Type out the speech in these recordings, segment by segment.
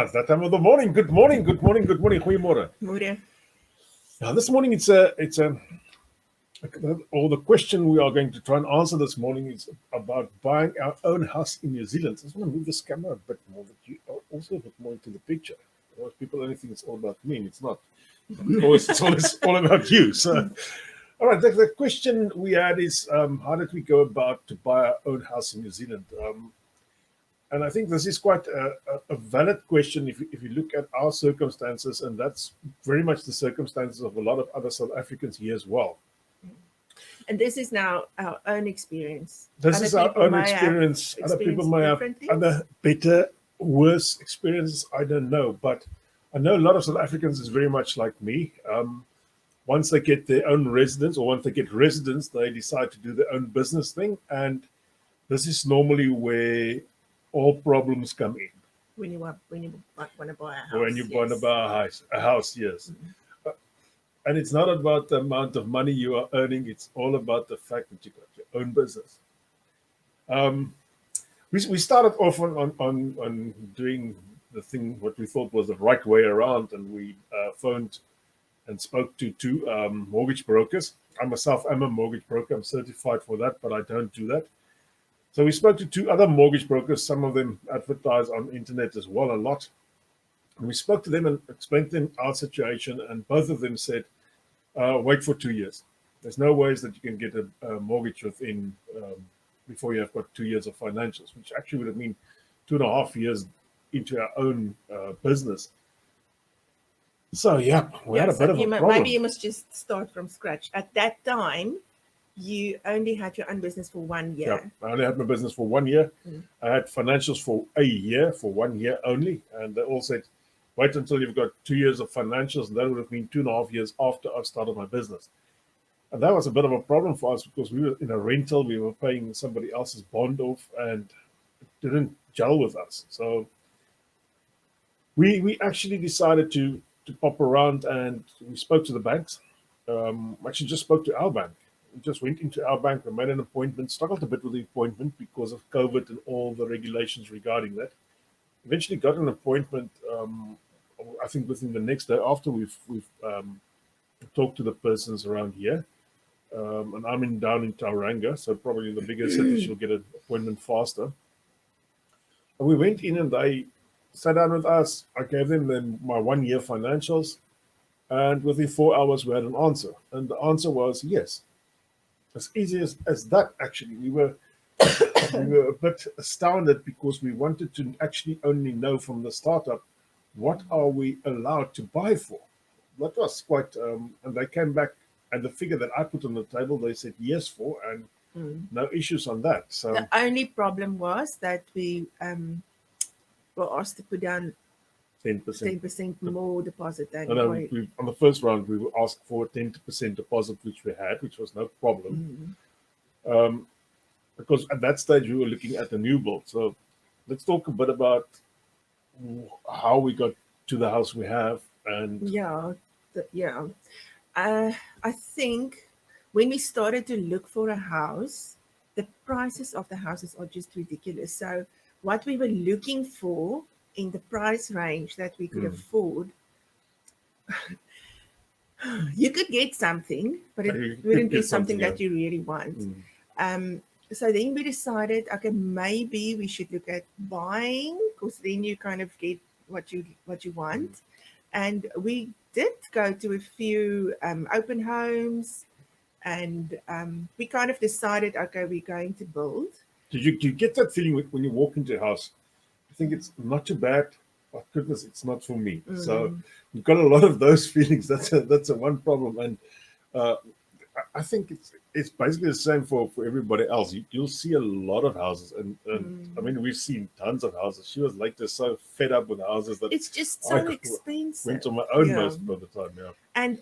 It's that time of the morning. Good morning, good morning, good morning. Goeiemorgen. Môre. Now, this morning it's a or the question we are going to try and answer this morning is about buying our own house in New Zealand. I just want to move this camera a bit more, but you are also a bit more into the picture. Otherwise, people only think it's all about me, and it's not. It's always all about you. So, all right. The question we had is, how did we go about to buy our own house in New Zealand? And I think this is quite a valid question if you look at our circumstances, and that's very much the circumstances of a lot of other South Africans here as well. And this is now our own experience. This Other is our people own may have experience. Other people experienced may have different things. other better, worse experiences. I don't know. But I know a lot of South Africans is very much like me. Once they get their own residence or once they get residence, they decide to do their own business thing. And this is normally where all problems come in. When you want to buy a house. When you want to buy a house, yes. And it's not about the amount of money you are earning. It's all about the fact that you got your own business. We started off on doing the thing what we thought was the right way around, and we phoned and spoke to two mortgage brokers. I myself am a mortgage broker. I'm certified for that, but I don't do that. So we spoke to two other mortgage brokers. Some of them advertise on internet as well a lot. And we spoke to them and explained to them our situation, and both of them said, wait for 2 years. There's no ways that you can get a mortgage within before you have got 2 years of financials, which actually would have been 2.5 years into our own business. So yeah, we had a bit of a problem. Maybe you must just start from scratch. At that time, you only had your own business for 1 year. Yeah, I only had my business for 1 year. I had financials for a year, for 1 year only. And they all said, wait until you've got 2 years of financials. And that would have been 2.5 years after I started my business. And that was a bit of a problem for us because we were in a rental. We were paying somebody else's bond off and it didn't gel with us. So we actually decided to pop around and we spoke to the banks. Actually just spoke to our bank. We just went into our bank and made an appointment, struggled a bit with the appointment because of COVID and all the regulations regarding that. Eventually got an appointment, I think within the next day after we've talked to the persons around here. And I'm down in Tauranga, so probably in the bigger cities you'll get an appointment faster. And we went in and they sat down with us. I gave them my 1 year financials. And within 4 hours we had an answer. And the answer was yes. As easy as that, actually. We were a bit astounded because we wanted to actually only know from the startup what are we allowed to buy for. That was quite, and they came back and the figure that I put on the table, they said yes for, and no issues on that. So the only problem was that we were asked to put down 10% more deposit than on the first round, we were asked for a 10% deposit, which we had, which was no problem. Because at that stage, we were looking at a new build. So let's talk a bit about how we got to the house we have. And I think when we started to look for a house, the prices of the houses are just ridiculous. So what we were looking for in the price range that we could afford, you could get something, but it wouldn't be something that you really want. So then we decided, okay, maybe we should look at buying, because then you kind of get what you want. And we did go to a few open homes, and we kind of decided, okay, we're going to build. Do you get that feeling when you walk into a house? I think it's not too bad, but goodness, it's not for me. So we've got a lot of those feelings. That's a one problem, and I think it's basically the same for everybody else. You'll see a lot of houses, and I mean we've seen tons of houses. She was like, they're so fed up with houses that it's just so expensive. Went on my own most of the time, yeah. And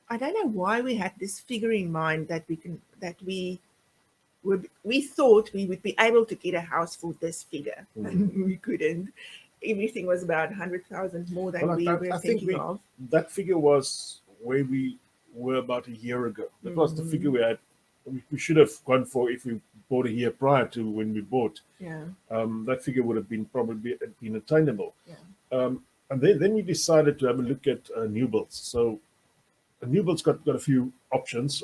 I don't know why we had this figure in mind that we thought we would be able to get a house for this figure. We couldn't. Everything was about 100,000 more than we were thinking of. That figure was where we were about a year ago. That was the figure we had we should have gone for, if we bought a year prior to when we bought, Yeah. that figure would have been probably been attainable. Yeah. And then we decided to have a look at new builds. So a new build's got a few options.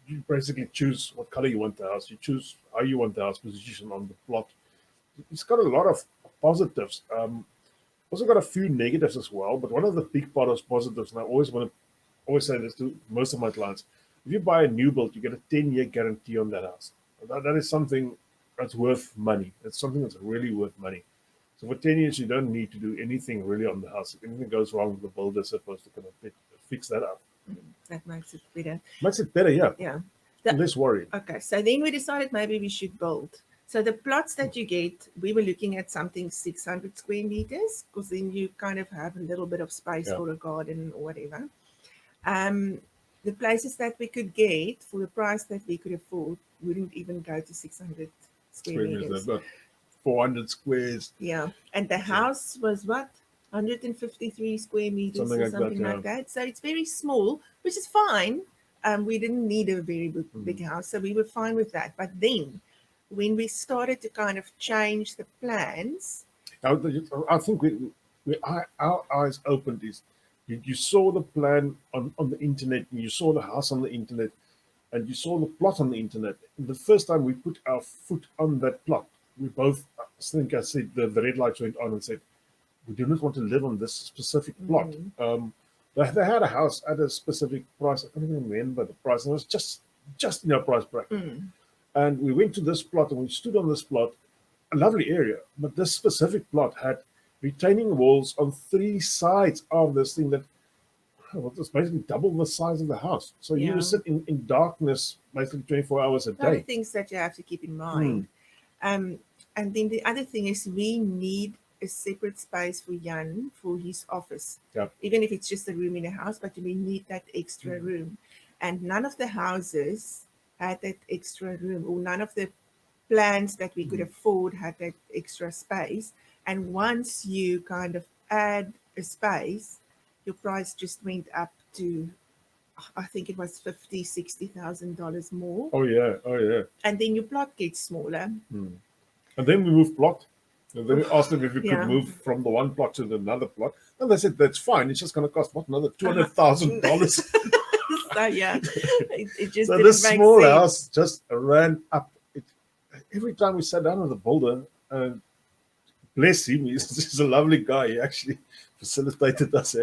You basically choose what color you want the house. You choose how you want the house positioned on the plot. It's got a lot of positives. Also got a few negatives as well. But one of the big part of positives, and I always say this to most of my clients: if you buy a new build, you get a 10-year guarantee on that house. That is something that's worth money. It's something that's really worth money. So for 10 years, you don't need to do anything really on the house. If anything goes wrong, the builder's supposed to kind of fix that up. That makes it better. Makes it better, yeah. Yeah. Less worried. Okay, so then we decided maybe we should build. So the plots that you get, we were looking at something 600 square meters, because then you kind of have a little bit of space for a garden or whatever. The places that we could get for the price that we could afford wouldn't even go to 600 square meters. About 400 squares. Yeah, and the house was what? 153 square meters or something like that. So it's very small, which is fine. We didn't need a very big house, so we were fine with that. But then when we started to kind of change the plans, I think our eyes opened. You saw the plan on the internet, and you saw the house on the internet, and you saw the plot on the internet. And the first time we put our foot on that plot, we both, I think I said, the red lights went on and said, we do not want to live on this specific plot. They had a house at a specific price. I can't even remember the price. And it was just in our price bracket. And we went to this plot and we stood on this plot, a lovely area. But this specific plot had retaining walls on 3 sides of this thing that was basically double the size of the house. So you would sit in darkness basically 24 hours a day. Other things that you have to keep in mind. And then the other thing is we need a separate space for Jan for his office. Even if it's just a room in a house, but we need that extra room. And none of the houses had that extra room, or none of the plans that we could afford had that extra space. And once you kind of add a space, your price just went up to, I think it was $50,000-$60,000 more. Oh yeah. And then your plot gets smaller. And then we moved plot. And then we asked them if we could move from the one plot to another plot. And they said, that's fine. It's just going to cost, another $200,000. So yeah, it just so didn't this make small sense. house just ran up. Every time we sat down with the builder, and bless him, he's a lovely guy. He actually facilitated us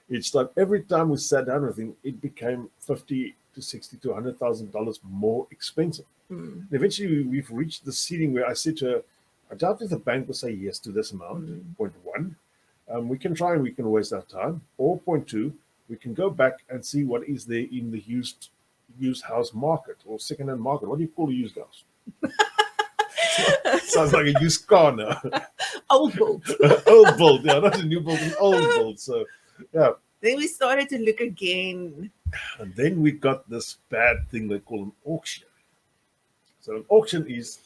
each time. Every time we sat down with him, it became $50,000 to $60,000 to $100,000 more expensive. And eventually, we've reached the ceiling where I said to her, I doubt if the bank will say yes to this amount. Point one, we can try and we can waste our time. Or point two, we can go back and see what is there in the used house market or second-hand market. What do you call a used house? Sounds like a used car now. Old build. Old build, yeah, not a new build, an old build. So, yeah. Then we started to look again. And then we got this bad thing they call an auction. So an auction is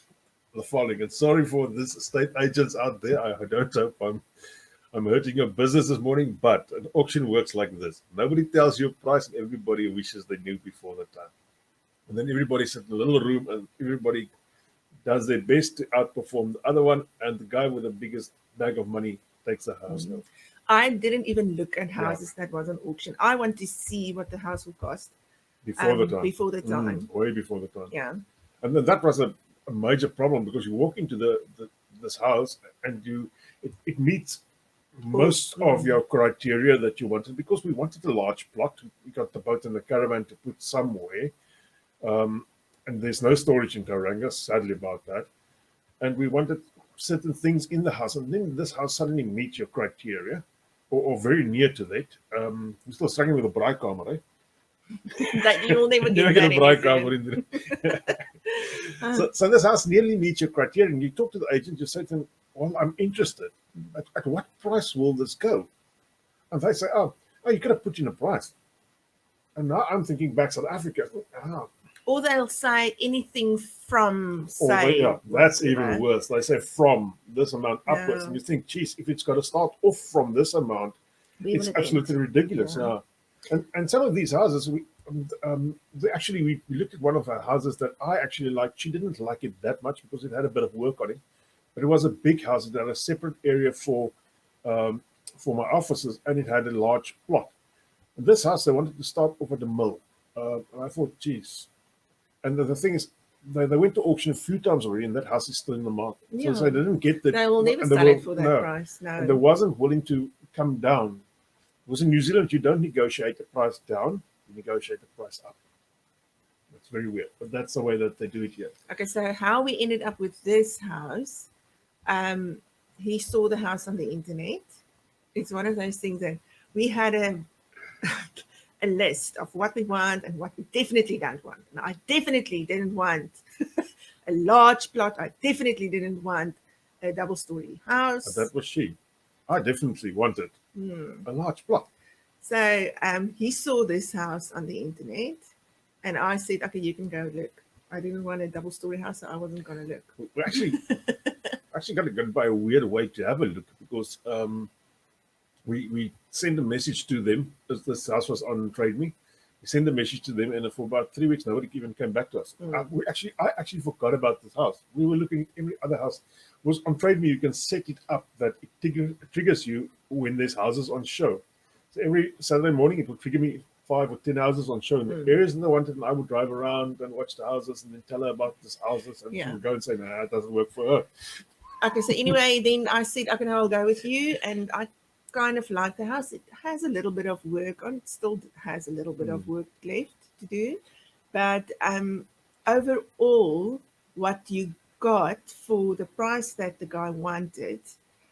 the following. And sorry for this estate agents out there. I don't hope I'm hurting your business this morning, but an auction works like this. Nobody tells you a price and everybody wishes they knew before the time. And then everybody sits in a little room and everybody does their best to outperform the other one, and the guy with the biggest bag of money takes the house. I didn't even look at houses that was on auction. I want to see what the house will cost. Before the time. Before the time. Way before the time. Yeah. And then that was a major problem because you walk into this house and it meets most of your criteria that you wanted, because we wanted a large plot. We got the boat and the caravan to put somewhere. And there's no storage in Tauranga, sadly about that. And we wanted certain things in the house. And then this house suddenly meets your criteria, or very near to that. We're still struggling with the braaikamer, eh? That you'll never Never get get a braaikamer in there. So this house nearly meets your criteria. And you talk to the agent, you say to them, well, I'm interested. At what price will this go? And they say, oh, you could have put in a price. And now I'm thinking back South Africa. Or they'll say anything from, say. That's even worse. They say from this amount upwards. And you think, geez, if it's got to start off from this amount, it's absolutely ridiculous. And some of these houses, we looked at one of our houses that I actually liked. She didn't like it that much because it had a bit of work on it, but it was a big house. It had a separate area um, for my offices, and it had a large plot. And this house, they wanted to start off at the mill, and I thought, geez. And the thing is, they went to auction a few times already, and that house is still in the market. Yeah. So they didn't get that. They will never and they sell will- it for that no, price. No. and they wasn't willing to come down. Because in New Zealand, you don't negotiate the price down; you negotiate the price up. That's very weird, but that's the way that they do it here. Okay, so how we ended up with this house, he saw the house on the internet. It's one of those things that we had a list of what we want and what we definitely don't want. And I definitely didn't want a large plot. I definitely didn't want a double-story house. But that was she. I definitely wanted a large plot. So he saw this house on the internet, and I said, "Okay, you can go look." I didn't want a double-story house, so I wasn't going to look. We actually got to go by a weird way to have a look because we sent a message to them. This house was on Trade Me. We sent a message to them, and for about 3 weeks, nobody even came back to us. I actually forgot about this house. We were looking at every other house. It was on Trade Me, you can set it up that it triggers you when there's houses on show. So every Saturday morning, it would trigger me 5 or 10 houses on show in the areas that I wanted, and I would drive around and watch the houses and then tell her about these houses, and she would go and say, "Nah, it doesn't work for her." Okay, so anyway, then I said, "Okay, I'll go with you," and I kind of like the house. It has a little bit of work on it, still has a little bit of work left to do, but overall, what you got for the price that the guy wanted,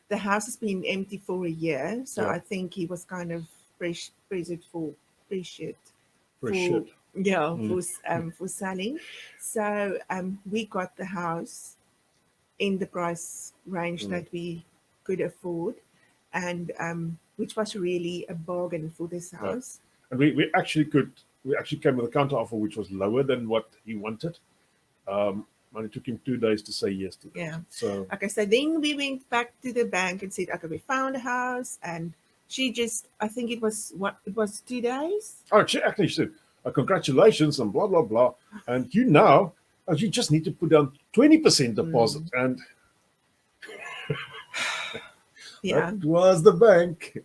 the house has been empty for a year, so I think he was kind of pressured for selling. So we got the house in the price range that we could afford, and which was really a bargain for this house. And we actually came with a counter offer which was lower than what he wanted. And it took him 2 days to say yes to that. Yeah. So then we went back to the bank and said, "Okay, we found a house," and she just, I think it was 2 days. oh, she actually said, "Congratulations," and blah blah blah. And you just need to put down 20% deposit, and that was the bank.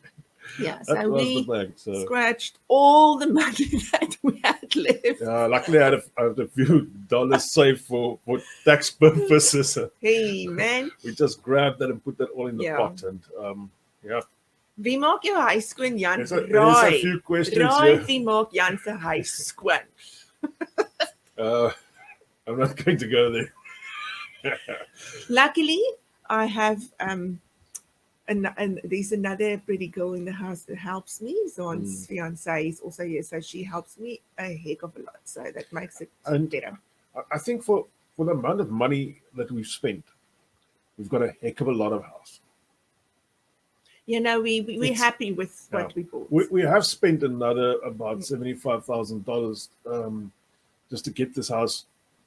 Yeah, That so was we the bank. So scratched all the money that we had left. luckily, I had a few dollars saved for tax purposes. Hey man, We just grabbed that and put that all in the pot, and Wie maak jou huis skoon, Jan? There's a few questions Raai here. wie maak Jan se huis skoon? I'm not going to go there. Luckily, I have and there's another pretty girl in the house that helps me. Zon's fiance is also here, so she helps me a heck of a lot. So that makes it better. I think for the amount of money that we've spent, we've got a heck of a lot of house. We're happy with what we bought. We have spent another about $75,000 just to get this house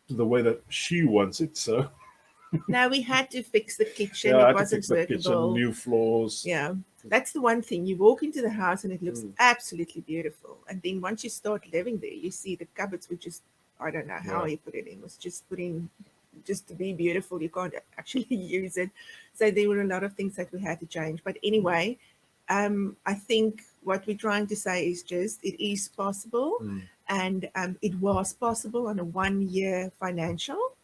to the way that she wants it. So now we had to fix the kitchen. I it had to wasn't fix the workable. kitchen, new floors. Yeah, that's the one thing. You walk into the house and it looks absolutely beautiful, and then once you start living there, you see the cupboards, which is, I don't know how he put it in. It was just put in just to be beautiful. You can't actually use it. So there were a lot of things that we had to change. But anyway, I think what we're trying to say is just it is possible, and it was possible on a 1-year financial.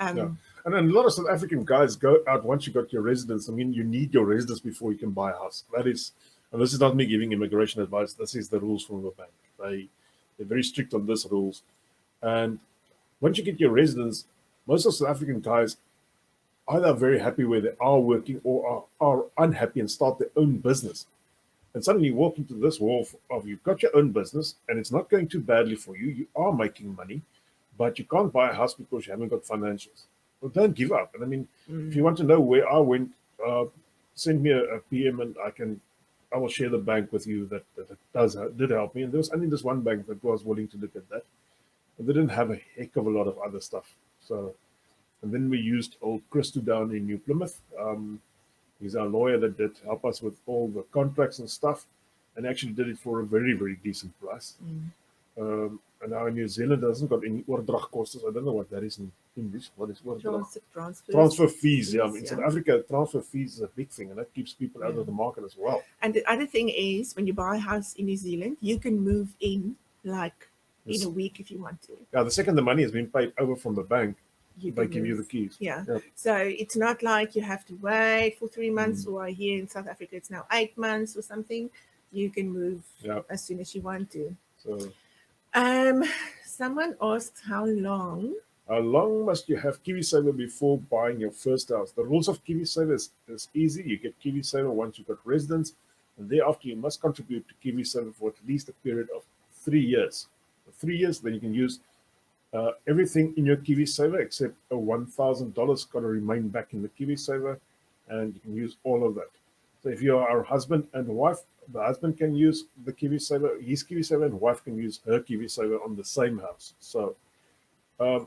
And then a lot of South African guys go out once you got your residence. I mean, you need your residence before you can buy a house. That is, and this is not me giving immigration advice. This is the rules from the bank. They're very strict on these rules. And once you get your residence, most of South African guys either are very happy where they are working or are unhappy and start their own business. And suddenly you walk into this world of you've got your own business and it's not going too badly for you. You are making money, but you can't buy a house because you haven't got financials. Well, don't give up. And I mean, if you want to know where I went, send me a PM and I will share the bank with you that did help me. And there was only this one bank that was willing to look at that. But they didn't have a heck of a lot of other stuff. So, and then we used old Christo down in New Plymouth. He's our lawyer that did help us with all the contracts and stuff, and actually did it for a very, very decent price. And now in New Zealand, it hasn't got any oordragkosten. I don't know what that is in English. What is oordrag? Transfer fees. Yeah, in South Africa, transfer fees is a big thing, and that keeps people out of the market as well. And the other thing is, when you buy a house in New Zealand, you can move in like in a week if you want to. Yeah, the second the money has been paid over from the bank, they give you the keys. Yeah. So it's not like you have to wait for 3 months, or here in South Africa it's now 8 months or something. You can move as soon as you want to. So, someone asked how long must you have KiwiSaver before buying your first house? The rules of KiwiSaver is easy. You get KiwiSaver once you've got residence, and thereafter you must contribute to KiwiSaver for at least a period of 3 years. For 3 years, then you can use everything in your KiwiSaver except a $1,000 got to remain back in the KiwiSaver, and you can use all of that. So if you are a husband and wife, the husband can use the KiwiSaver, his KiwiSaver, and wife can use her KiwiSaver on the same house. So I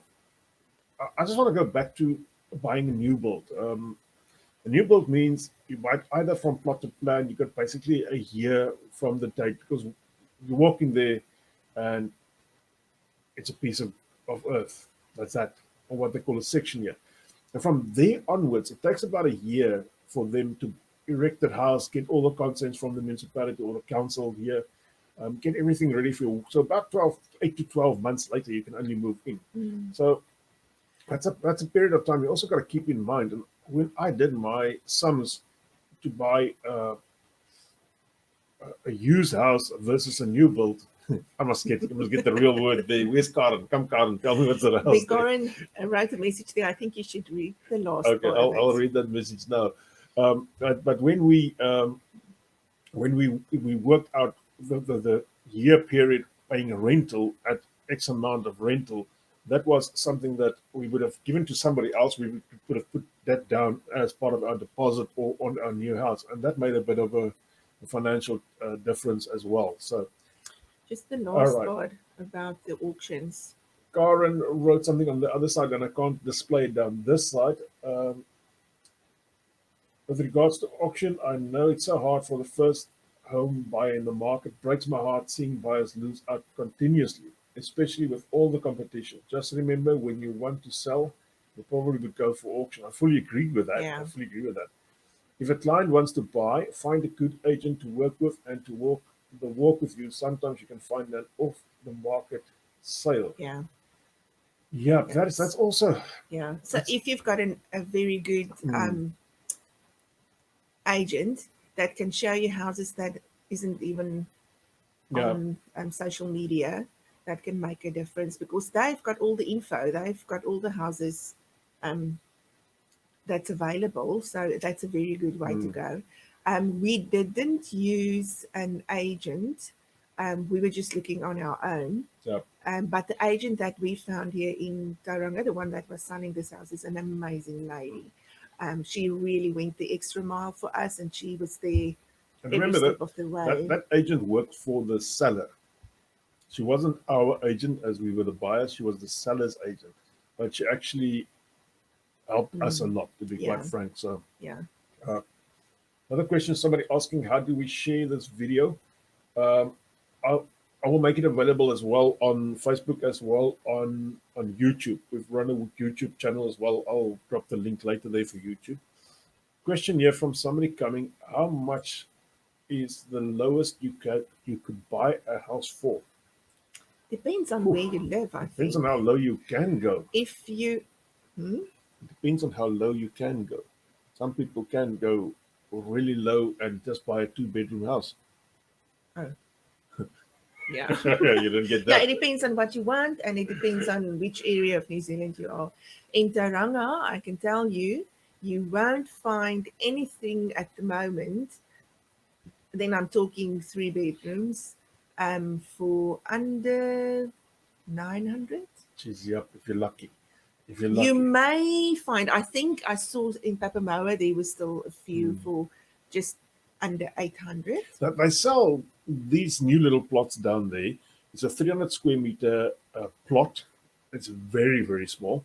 just want to go back to buying a new build. A new build means you buy it either from plot to plan. You got basically a year from the date, because you're walking there and it's a piece of earth. That's that, or what they call a section here. And from there onwards, it takes about a year for them to erect the house, get all the consents from the municipality or the council here, get everything ready for you. So about 8 to 12 months later, you can only move in. So that's a period of time. You also got to keep in mind. And when I did my sums to buy a used house versus a new build, I must get the real word there. Where's Karen? Come, Karen, tell me what's the house. Karen wrote a message there. I think you should read the last part. Okay, I'll read that message now. But when we worked out the year period paying a rental at X amount of rental, that was something that we would have given to somebody else. We would have put that down as part of our deposit or on our new house, and that made a bit of a financial difference as well. So, just the last part about the auctions. Karen wrote something on the other side, and I can't display it down this side. With regards to auction, I know it's so hard for the first home buyer in the market. Breaks my heart seeing buyers lose out continuously, especially with all the competition. Just remember, when you want to sell, you probably would go for auction. I fully agree with that. Yeah. I fully agree with that. If a client wants to buy, find a good agent to work with and to walk with you. Sometimes you can find an off-the-market sale. Yeah. Yeah, that's also... Yeah. So if you've got a very good agent that can show you houses that isn't even on social media, that can make a difference, because they've got all the info, they've got all the houses that's available. So that's a very good way to go. We didn't use an agent. We were just looking on our own. But the agent that we found here in Tauranga, the one that was selling this house, is an amazing lady. She really went the extra mile for us, and she was there every step of the way. That agent worked for the seller. She wasn't our agent as we were the buyers. She was the seller's agent, but she actually helped us a lot, to be quite frank. So yeah. Another question, somebody asking, how do we share this video? I will make it available as well on Facebook, as well on YouTube. We've run a YouTube channel as well. I'll drop the link later there for YouTube. Question here from somebody coming: how much is the lowest you could buy a house for? Depends on where you live, I think. Depends on how low you can go. If you... Depends on how low you can go. Some people can go really low and just buy a 2-bedroom house. Oh. Yeah. You didn't get that. Yeah, it depends on what you want, and it depends on which area of New Zealand you are. In Tauranga, I can tell you, you won't find anything at the moment. Then I'm talking 3 bedrooms for under 900. Jeez, yep, if you're lucky. You may find, I think I saw in Papamoa, there was still a few for just under 800. They sell these new little plots down there. It's a 300 square meter plot. It's very, very small.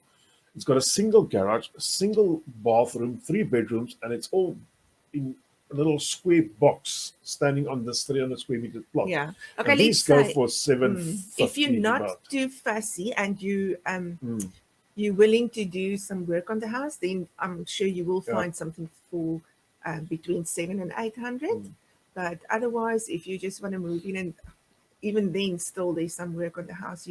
It's got a single garage, a single bathroom, 3 bedrooms, and it's all in a little square box standing on this 300 square meter plot. Yeah. Okay, And let's these go say for if you're 750 not about. too fussy and Mm, you're willing to do some work on the house, then I'm sure you will yeah. find something for between 700 and 800. Mm. But otherwise, if you just want to move in, and even then, still there's some work on the house,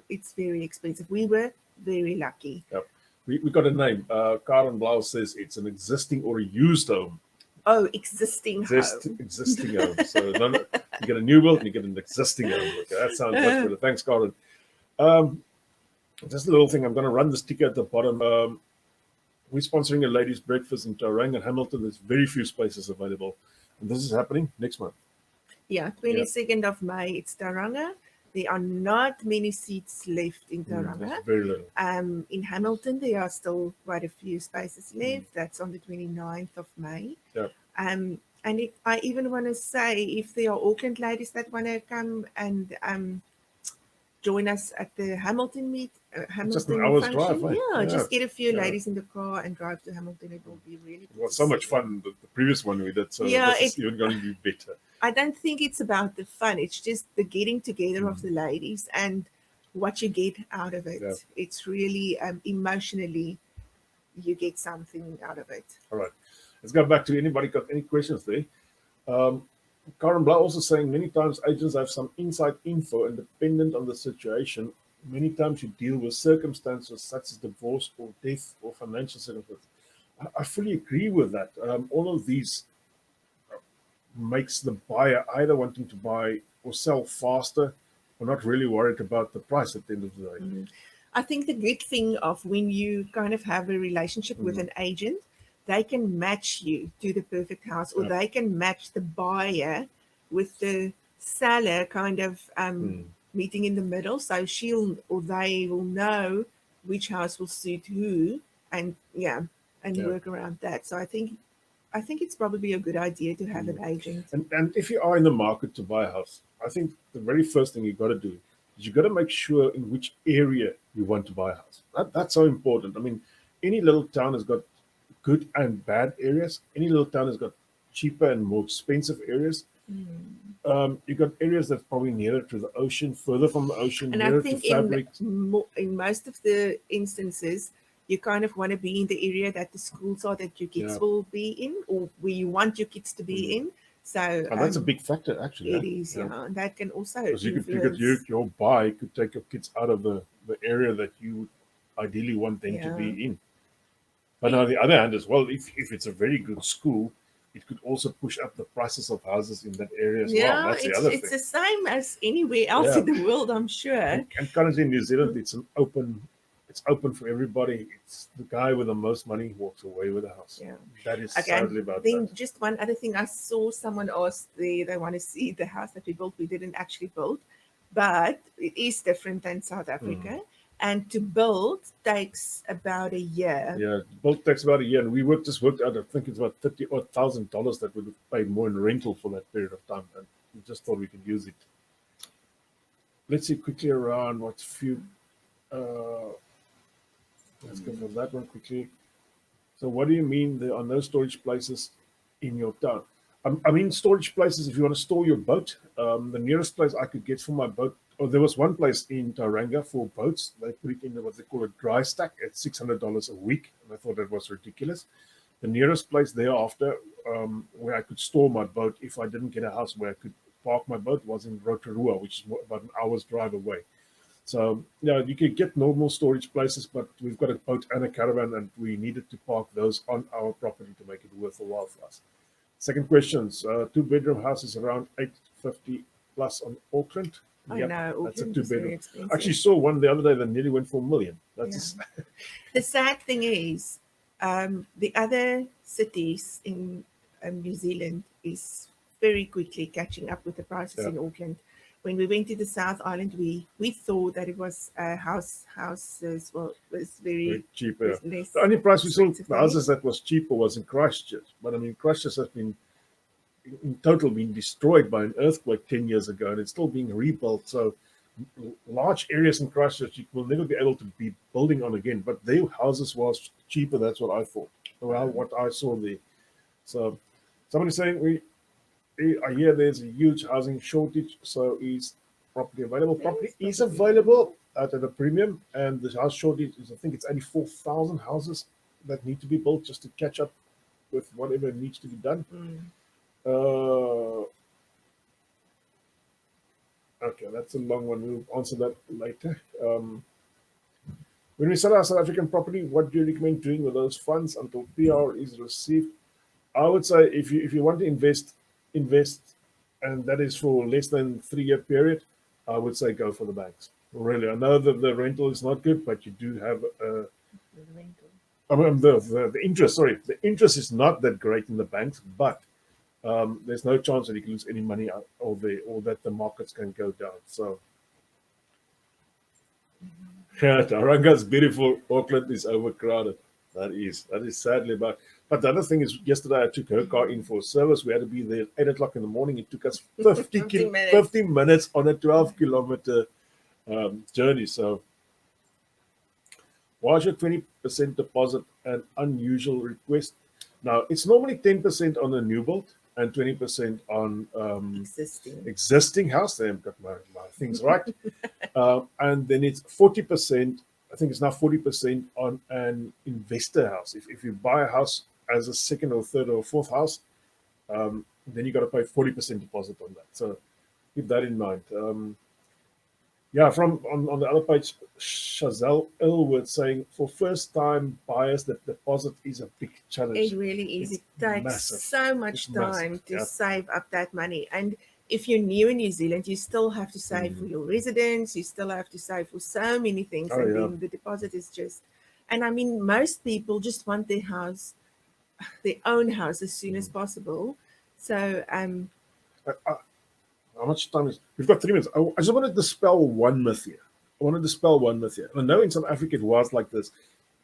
it's very expensive. We were very lucky. Yep. We got a name. Karen Blau says it's an existing or a used home. Oh, existing home. Existing home. So you get a new build and you get an existing home. Okay, that sounds much better. Thanks, Karen. Just a little thing. I'm going to run this ticket at the bottom. We're sponsoring a ladies' breakfast in Tauranga and Hamilton. There's very few spaces available. And this is happening next month. Yeah, 22nd of May, it's Tauranga. There are not many seats left in Tauranga. Very little. In Hamilton, there are still quite a few spaces left. That's on the 29th of May. Yeah. And I even want to say, if there are Auckland ladies that want to come and join us at the Hamilton Hamilton just an hour's function, drive, yeah, just get a few yeah. ladies in the car and drive to Hamilton. It will be really good. It was so much fun, the previous one we did. So Yeah, this is even going to be better. I don't think it's about the fun. It's just the getting together of the ladies and what you get out of it. Yeah. It's really emotionally, you get something out of it. All right. Let's go back to anybody got any questions there. Karen Blau also saying many times agents have some inside info and dependent on the situation. Many times you deal with circumstances such as divorce or death or financial circumstances. I fully agree with that. All of these makes the buyer either wanting to buy or sell faster or not really worried about the price at the end of the day. I think the good thing of when you kind of have a relationship with an agent, they can match you to the perfect house, or they can match the buyer with the seller, kind of meeting in the middle. So she'll or they will know which house will suit who, and work around that. So I think it's probably a good idea to have an agent. And if you are in the market to buy a house, I think the very first thing you've got to do is you've got to make sure in which area you want to buy a house. That's so important. I mean, any little town has got good and bad areas. Any little town has got cheaper and more expensive areas. You've got areas that's probably nearer to the ocean, further from the ocean, and nearer I think to fabric. In most of the instances, you kind of want to be in the area that the schools are that your kids will be in, or where you want your kids to be in. So and that's a big factor, actually. It is, yeah. And that can also because your buy could take your kids out of the area that you ideally want them to be in. But on the other hand, as well, if it's a very good school, it could also push up the prices of houses in that area as well. That's the other thing. It's the same as anywhere else in the world, I'm sure. And currently in New Zealand, it's open for everybody. It's the guy with the most money walks away with a house. Yeah. That is sadly about that. Then just one other thing, I saw someone ask they want to see the house that we built. We didn't actually build, but it is different than South Africa. And to build takes about a year. Yeah, build takes about a year. And we just worked out, I think it's about $30,000 that we would have paid more in rental for that period of time. And we just thought we could use it. Let's see quickly around what few... let's go for that one quickly. So what do you mean there are no storage places in your town? I mean storage places if you want to store your boat. The nearest place I could get for my boat, there was one place in Tauranga for boats. They put it in what they call a dry stack at $600 a week. And I thought that was ridiculous. The nearest place thereafter where I could store my boat if I didn't get a house where I could park my boat was in Rotorua, which is about an hour's drive away. So, you could get normal storage places, but we've got a boat and a caravan, and we needed to park those on our property to make it worth a while for us. Second question, 2-bedroom house is around $850 plus on Auckland. I know, that's a Auckland is 2-bedroom. Actually saw one the other day that nearly went for $1 million. That's the sad thing is, the other cities in New Zealand is very quickly catching up with the prices in Auckland. When we went to the South Island, we thought that it was houses was very cheaper. The only price we saw the houses that was cheaper was in Christchurch. But I mean, Christchurch has been in total been destroyed by an earthquake 10 years ago, and it's still being rebuilt. So large areas in Christchurch you will never be able to be building on again. But their houses was cheaper. That's what I thought. Well, what I saw there. So Somebody's saying I hear there's a huge housing shortage, so is property available? Property is available at a premium, and the house shortage is, I think it's 84,000 houses that need to be built just to catch up with whatever needs to be done. Okay, that's a long one. We'll answer that later. When we sell our South African property, what do you recommend doing with those funds until PR is received? I would say if you want to invest, and that is for less than 3-year period, I would say go for the banks. Really, I know that the rental is not good, but you do have the interest. Sorry, the interest is not that great in the banks, but there's no chance that you can lose any money or that the markets can go down. So, yeah, Tauranga is beautiful. Auckland is overcrowded. That is sadly, but the other thing is, yesterday I took her car in for service. We had to be there at 8 o'clock in the morning. It took us 50 minutes on a 12-kilometer journey. So, why should 20% deposit an unusual request? Now, it's normally 10% on a new build and 20% on existing house. They've got my things right. And then it's 40%. I think it's now 40% on an investor house. If you buy a house as a second or third or fourth house, then you got to pay 40% deposit on that. So keep that in mind. From on the other page, Chazelle Elwood saying, for first-time buyers, the deposit is a big challenge. It really is. It takes so much time to save up that money. And if you're new in New Zealand, you still have to save for your residence. You still have to save for so many things. Then the deposit is just... And I mean, most people just want their own house as soon as possible. So... how much time is... We've got 3 minutes. I just want to dispel one myth here. I know in South Africa it was like this.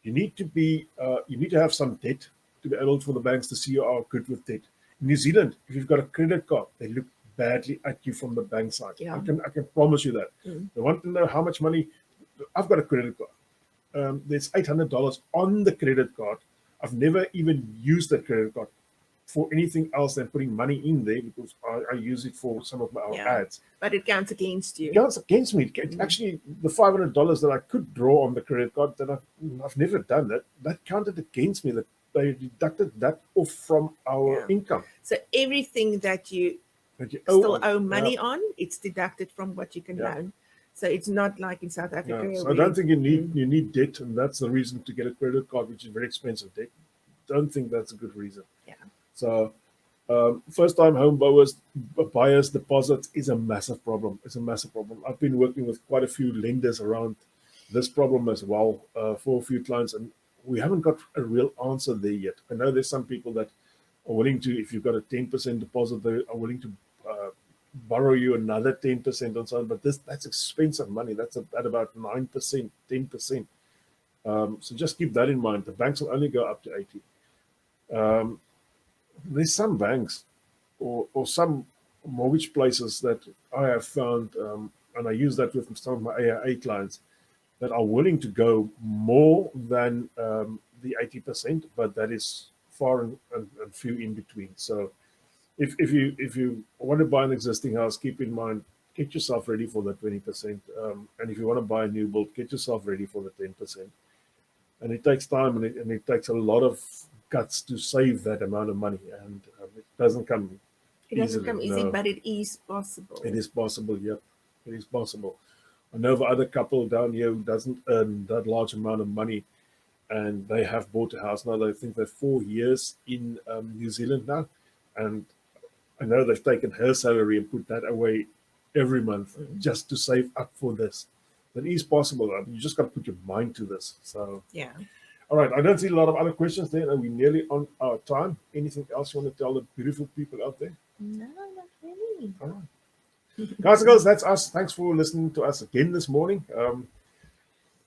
You need to have some debt to be able for the banks to see you are good with debt. In New Zealand, if you've got a credit card, they look badly at you from the bank side. I can promise you that. They want to know how much money... I've got a credit card. There's $800 on the credit card. I've never even used that credit card for anything else than putting money in there, because I use it for some of our ads. But it counts against you. It counts against me. Actually, the $500 that I could draw on the credit card, that I've never done that counted against me. That they deducted that off from our income. So everything that you still owe money on, it's deducted from what you can loan. So it's not like in South Africa. So I don't think you need debt, and that's the reason to get a credit card, which is very expensive debt. Don't think that's a good reason. So, first-time home buyers deposit is a massive problem. I've been working with quite a few lenders around this problem as well for a few clients, and we haven't got a real answer there yet. I know there's some people that are willing to, if you've got a 10% deposit, they are willing to borrow you another 10% and so on, but that's expensive money. That's at about 9%, 10%. So just keep that in mind. The banks will only go up to 80. There's some banks or some mortgage places that I have found, and I use that with some of my AIA clients, that are willing to go more than the 80%, but that is far and few in between. So if you want to buy an existing house, keep in mind, get yourself ready for the 20%. And if you want to buy a new build, get yourself ready for the 10%. And it takes time, and it takes a lot of guts to save that amount of money, and it doesn't come easy, but it is possible. It is possible, it is possible. I know of other couple down here who doesn't earn that large amount of money, and they have bought a house now. They think they're 4 years in New Zealand now, and I know they've taken her salary and put that away every month just to save up for this. That is possible. You just got to put your mind to this. So all right, I don't see a lot of other questions there. Are we nearly on our time? Anything else you want to tell the beautiful people out there? No, not really. All right. Guys and girls, that's us. Thanks for listening to us again this morning.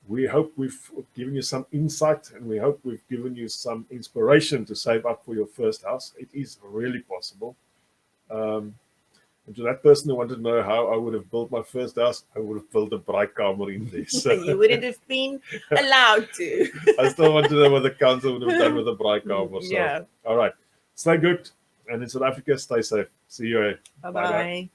We hope we've given you some insight, and we hope we've given you some inspiration to save up for your first house. It is really possible. And to that person who wanted to know how I would have built my first house, I would have built a braaikamer in there. So you wouldn't have been allowed to. I still want to know what the council would have done with a braaikamer. So, all right. Stay good And in South Africa, stay safe. See you. Bye bye.